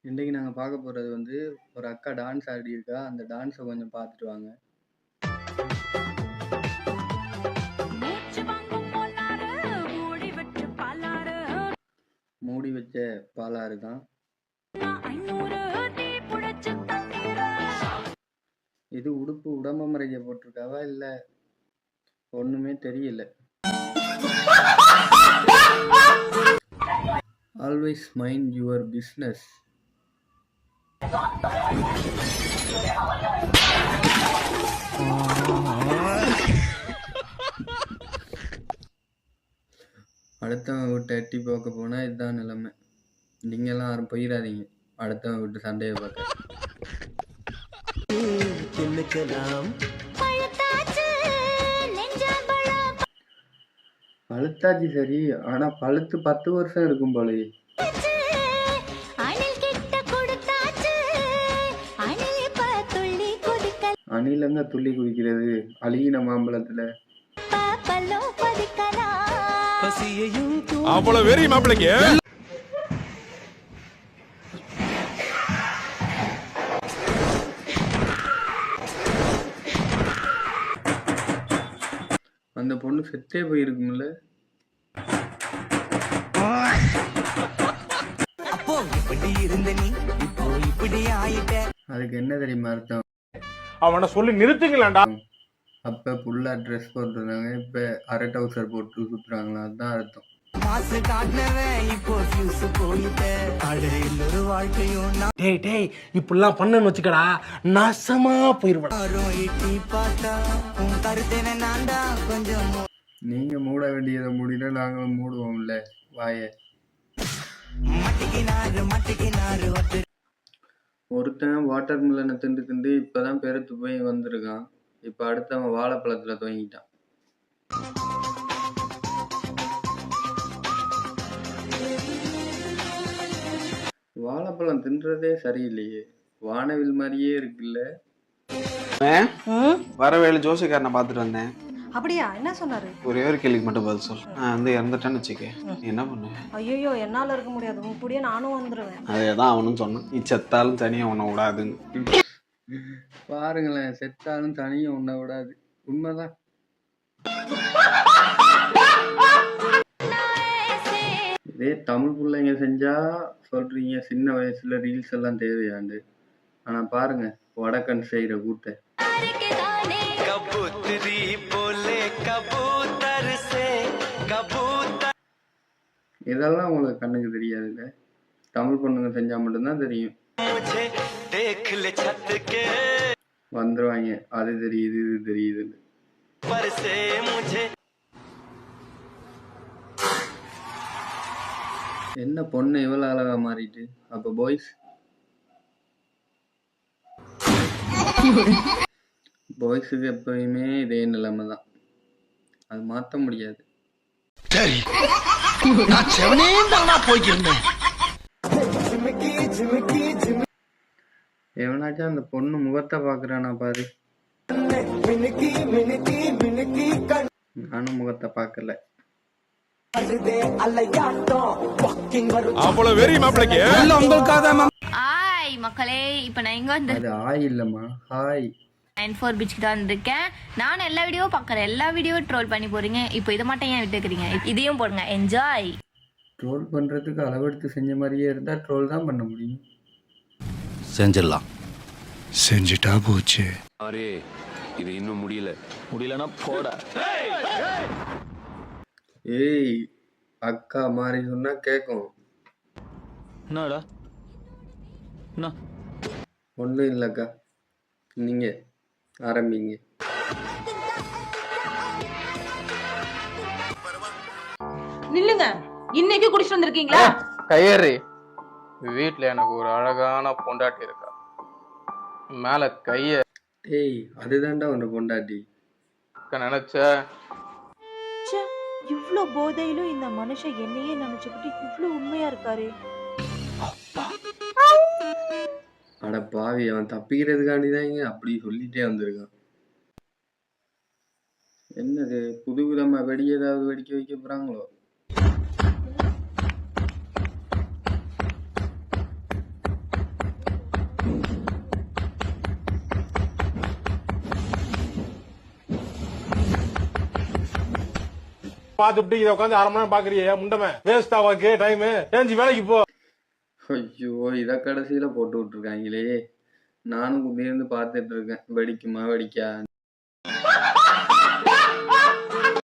இன்னைக்கு நாங்க பார்க்க போறது வந்து, ஒரு அக்கா டான்ஸ் ஆடியிருக்கா. அந்த டான்ஸ கொஞ்சம் பார்த்துட்டு வாங்க. மூடி வச்ச பாலாறு தான். இது உடுப்பு உடம்ப மறைக்க போட்டிருக்காவா? இல்ல ஒண்ணுமே தெரியல. Always mind your business. அடுத்தவங்க விட்டு எட்டி பார்க்க போனா இதுதான் நிலைமை. நீங்க எல்லாம் யாரும் போயிடாதீங்க அடுத்தவங்க விட்டு சண்டையை பார்க்க. பழுத்தாச்சு சரி, ஆனா பழுத்து 10 வருஷம் இருக்கும் போலயே. அணிலங்க துள்ளி குதிக்கிறது அழுகின மாம்பழத்துல. அவ்வளவு வெறி மாப்பிளைக்கு. அந்த பொண்ணு செத்தே போயிருக்கும்ல. அதுக்கு என்ன தெரியுமா அர்த்தம்? அவனை சொல்லி நிறுத்துங்களேன்டா. அப்ப ஃபுல்லா ட்ரெஸ் போட்டுருந்தாங்க, இப்ப அரை டவுசர் போட்டு சுத்துறாங்களா, அதுதான் அர்த்தம். டேய் டேய் இப்படிலாம் பண்ணன்னு வச்சுக்கடா, நாசமா போயிருவா. நீங்க மூட வேண்டியதை மூடினா நாங்களும் மூடுவோம்ல வாய. ஒருத்தன் வாட்டர் மில்லனை திண்டு திண்டு இப்பதான் பெருத்து போய் வந்திருக்கான். இப்ப அடுத்தவன் வாழைப்பழத்துல துவங்கிட்டான். வாழைப்பழம் தின்றதே சரியில்லையே, வானவில் மாதிரியே இருக்குல்ல. வரவேலு ஜோசிக்காரனை பார்த்துட்டு வந்தேன். அப்படியா? என்ன சொன்னாரு? ஒரே ஒரு கேள்விக்கு மட்டும் பதில் சொல். நான் வந்து இறந்துட்டேன்னு வச்சுக்க, நீ என்ன பண்ணுவேன்? ஐயோ, என்னால இருக்க முடியாது, உங்களுடைய நானும் வந்துருவேன். அதேதான் அவனும் சொன்னான், நீ செத்தாலும் தனியா உன்னை விடாதுன்னு. பாருங்களேன், செத்தாலும் தனியும் உன்னை விடாது. உண்மைதான். இதே தமிழ் பிள்ளைங்க செஞ்சா சொல்றீங்க சின்ன வயசுல ரீல்ஸ் எல்லாம் தேவையாண்டு. ஆனா பாருங்க வடக்கன் செய்யற கூட்ட. இதெல்லாம் உங்களுக்கு கண்ணுக்கு தெரியாதுல்ல, தமிழ் பொண்ணுங்க செஞ்சா மட்டும்தான் தெரியும். வந்துருவாங்க, அது தெரியுது இது தெரியுது. என்ன பொண்ணு இவ்வளவு அழகா மாறிட்டு? அப்ப பாய்ஸ் பாய்ஸுக்கு எப்பயுமே இதே நிலைமை தான், அது மாத்த முடியாது. சரி, நான் செவனே தானா போய்க்கிருந்தேன். எவனாச்சும் அந்த பொண்ணு முகத்தை பாக்குறானா பாரு. நானும் முகத்தை பாக்கல. அவ்வளவு வெறி மாப்பிளைக்கு. ஹாய் மக்களே, இப்போ நான் எங்க வந்து? அது ஆய் இல்லம்மா, ஹாய். 94 பீச்சுக்கு தான் வந்திருக்கேன். நான் எல்லா வீடியோ பார்க்குறேன், எல்லா வீடியோ ட்ரோல் பண்ணி போறீங்க. இப்போ இதை மட்டும் ஏன் விட்டுக்கிறீங்க? இதையும் போடுங்க, என்ஜாய். ட்ரோல் பண்றதுக்கு அளவெடுத்து செஞ்ச மாதிரியே இருந்தா ட்ரோல் தான் பண்ண முடியும். செஞ்சிடலாம். செஞ்சுட்டா போச்சு. அரே இது இன்னும் முடியலனா போடா. ஏய், அக்கா மாறி சொன்னா கேக்கும். என்னடா என்ன? ஒண்ணும் இல்லக்கா, நீங்க ஆரம்பிங்க. நில்லுங்க, இன்னைக்கு குடிச்சிட்டு வந்திருக்கீங்களா? கையேறி வீட்டுல எனக்கு ஒரு அழகான பொண்டாட்டி இருக்கா, மேல கைய. ஏய், அதுதான்டா உன்னை பொண்டாட்டி. நினைச்ச இவ்ளோ போதையிலும் இந்த மனுஷன் என்னையே நினைச்சுக்கிட்டு இவ்ளோ உண்மையா இருக்காரு. அட பாவி, அவன் தப்பிக்கிறதுக்காண்டிதான் இங்க அப்படி சொல்லிட்டே வந்திருக்கான். என்னது புது விதமா வெடி ஏதாவது வெடிக்க வைக்க போறாங்களோ? 1 பாத்துட்டு இதை உட்காந்து 1/2 மணி நேரம் பாக்குறியே முண்டமே வேஸ்ட் ஆவாக்கு டைம் ஏஞ்சி வேலைக்கு போ. ஐயோ இதை கடைசியில போட்டு விட்டுருக்காங்களே. நானும் குடியிருந்து பார்த்துட்டு இருக்கேன், வெடிக்குமா வெடிக்கா.